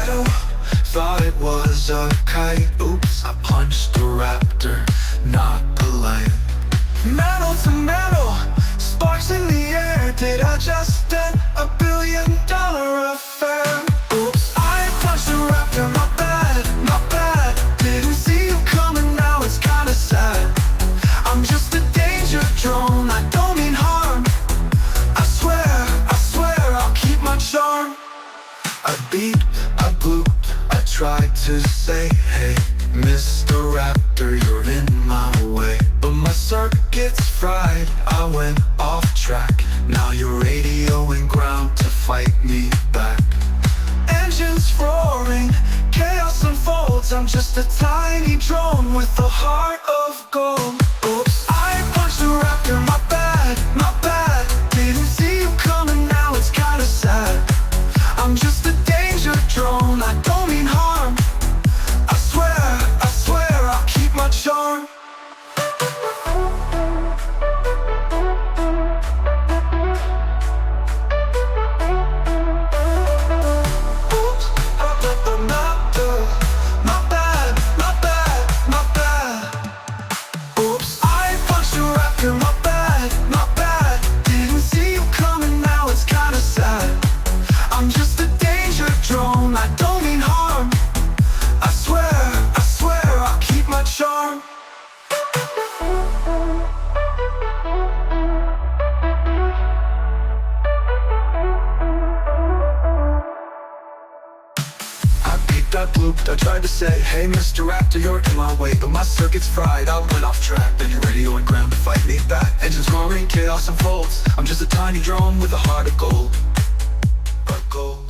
metal, thought it was a kite. Oops, I punched a raptor, not polite. Metal to metal, sparks in the air. Did I just end a $1 billion affair? Oops, I punched a raptor, my bad, my bad. Didn't see you coming, now it's kinda sad. I'm just a danger drone, I don't mean harm. I swear, I'll keep my charm. I beat, I blooped, I tried to say, hey, Mr. Raptor, you're in my way. But my circuit's fried, I went off track. Now you're radioing ground to fight me back. Engines roaring, chaos unfolds. I'm just a tiny drone with a heart of gold. Oops, I punched a raptor, my bad, my bad. Didn't see you coming, now it's kinda sad. I'm just a danger drone, I don't mean harm. I swear, I'll keep my charm. Oops, I let the raptor, my bad, my bad, my bad. Oops, I punched a raptor, my bad, my bad. Didn't see you coming, now it's kinda sad. I'm just a danger drone, I don't mean harm. I swear, I'll keep my charm. I peeked, I blooped, I tried to say, hey Mr. Raptor, you're in my way. But my circuit's fried, I went off track. Then you're radioing ground to fight me back. Engines roaring, chaos unfolds. I'm just a tiny drone with a heart of gold. But gold.